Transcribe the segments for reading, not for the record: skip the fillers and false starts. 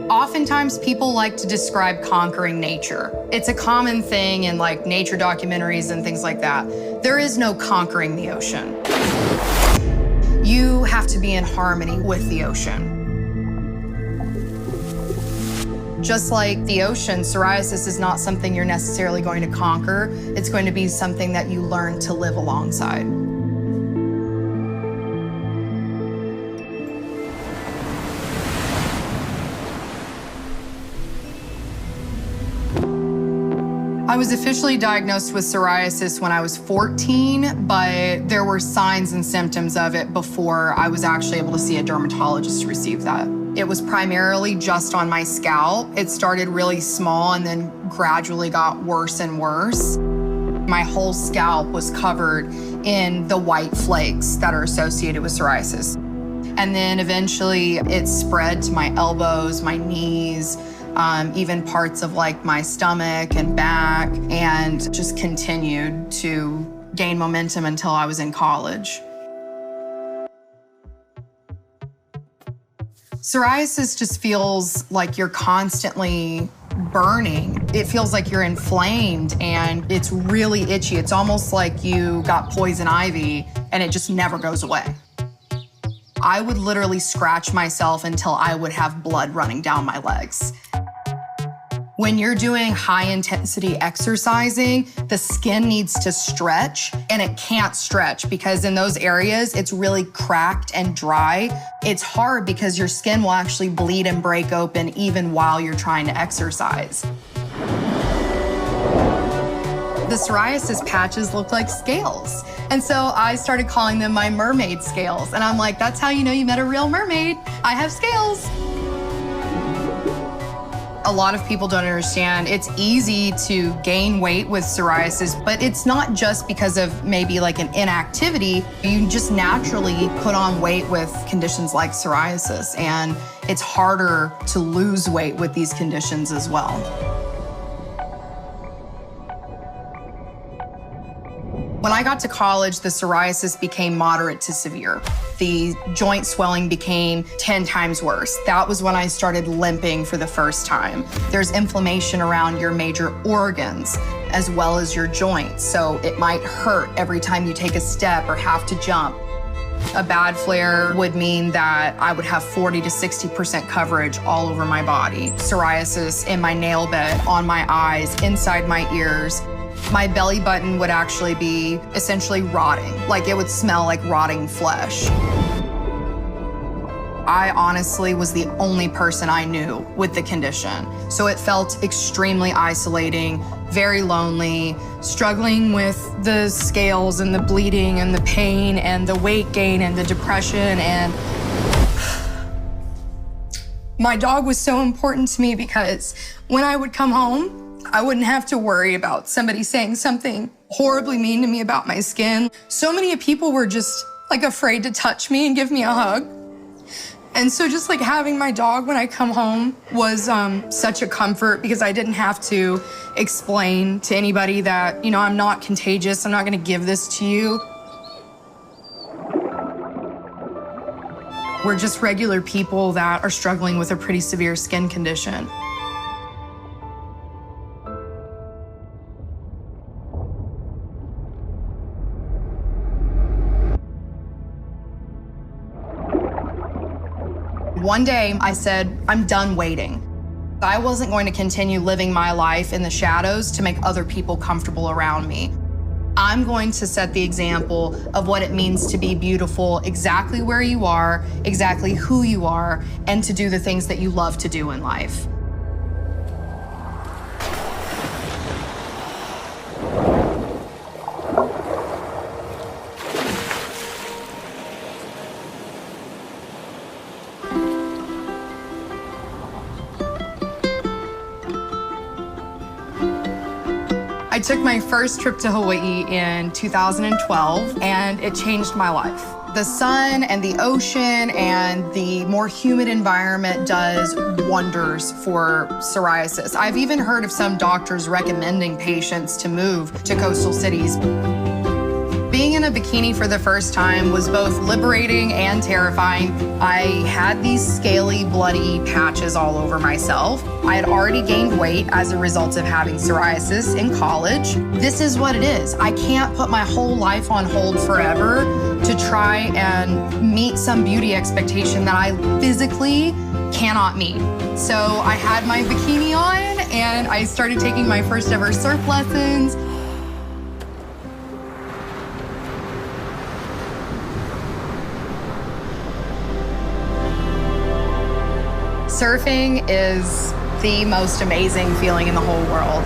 Oftentimes, people like to describe conquering nature. It's a common thing in like nature documentaries and things like that. There is no conquering the ocean. You have to be in harmony with the ocean. Just like the ocean, psoriasis is not something you're necessarily going to conquer. It's going to be something that you learn to live alongside. I was officially diagnosed with psoriasis when I was 14, but there were signs and symptoms of it before I was actually able to see a dermatologist to receive that. It was primarily just on my scalp. It started really small and then gradually got worse and worse. My whole scalp was covered in the white flakes that are associated with psoriasis. And then eventually it spread to my elbows, my knees, even parts of like my stomach and back, and just continued to gain momentum until I was in college. Psoriasis just feels like you're constantly burning. It feels like you're inflamed and it's really itchy. It's almost like you got poison ivy and it just never goes away. I would literally scratch myself until I would have blood running down my legs. When you're doing high-intensity exercising, the skin needs to stretch, and it can't stretch because in those areas, it's really cracked and dry. It's hard because your skin will actually bleed and break open even while you're trying to exercise. The psoriasis patches look like scales. And so I started calling them my mermaid scales. And I'm like, that's how you know you met a real mermaid. I have scales. A lot of people don't understand it's easy to gain weight with psoriasis, but it's not just because of maybe like an inactivity. You just naturally put on weight with conditions like psoriasis, and it's harder to lose weight with these conditions as well. When I got to college, the psoriasis became moderate to severe. The joint swelling became 10 times worse. That was when I started limping for the first time. There's inflammation around your major organs as well as your joints, so it might hurt every time you take a step or have to jump. A bad flare would mean that I would have 40 to 60% coverage all over my body. Psoriasis in my nail bed, on my eyes, inside my ears. My belly button would actually be essentially rotting, like it would smell like rotting flesh. I honestly was the only person I knew with the condition. So it felt extremely isolating, very lonely, struggling with the scales and the bleeding and the pain and the weight gain and the depression. And my dog was so important to me because when I would come home, I wouldn't have to worry about somebody saying something horribly mean to me about my skin. So many people were just like afraid to touch me and give me a hug. And so just like having my dog when I come home was such a comfort because I didn't have to explain to anybody that, you know, I'm not contagious, I'm not gonna give this to you. We're just regular people that are struggling with a pretty severe skin condition. One day, I said, I'm done waiting. I wasn't going to continue living my life in the shadows to make other people comfortable around me. I'm going to set the example of what it means to be beautiful exactly where you are, exactly who you are, and to do the things that you love to do in life. I took my first trip to Hawaii in 2012, and it changed my life. The sun and the ocean and the more humid environment does wonders for psoriasis. I've even heard of some doctors recommending patients to move to coastal cities Being in a bikini for the first time was both liberating and terrifying. I had these scaly, bloody patches all over myself. I had already gained weight as a result of having psoriasis in college. This is what it is. I can't put my whole life on hold forever to try and meet some beauty expectation that I physically cannot meet. So I had my bikini on and I started taking my first ever surf lessons. Surfing is the most amazing feeling in the whole world.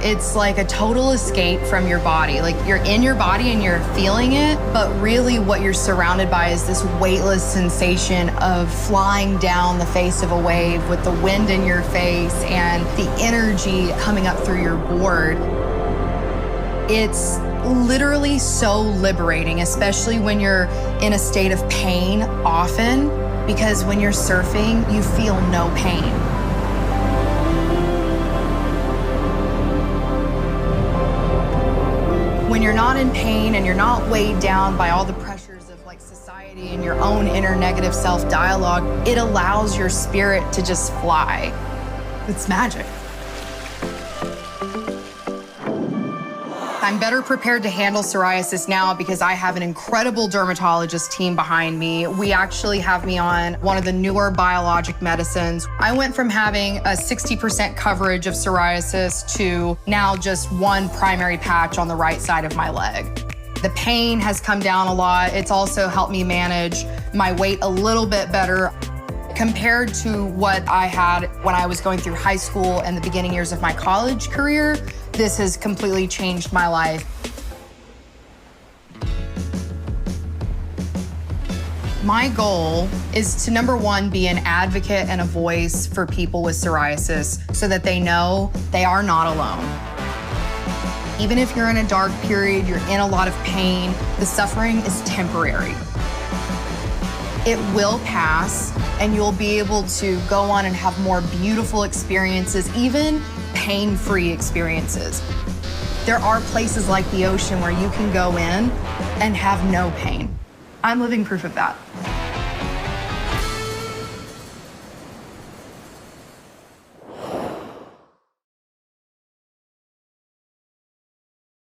It's like a total escape from your body. Like you're in your body and you're feeling it, but really what you're surrounded by is this weightless sensation of flying down the face of a wave with the wind in your face and the energy coming up through your board. It's literally so liberating, especially when you're in a state of pain often, because when you're surfing, you feel no pain. When you're not in pain and you're not weighed down by all the pressures of like society and your own inner negative self-dialogue, it allows your spirit to just fly. It's magic. I'm better prepared to handle psoriasis now because I have an incredible dermatologist team behind me. We actually have me on one of the newer biologic medicines. I went from having a 60% coverage of psoriasis to now just one primary patch on the right side of my leg. The pain has come down a lot. It's also helped me manage my weight a little bit better. Compared to what I had when I was going through high school and the beginning years of my college career, this has completely changed my life. My goal is to, number one, be an advocate and a voice for people with psoriasis so that they know they are not alone. Even if you're in a dark period, you're in a lot of pain, the suffering is temporary. It will pass, and you'll be able to go on and have more beautiful experiences, even pain-free experiences. There are places like the ocean where you can go in and have no pain. I'm living proof of that.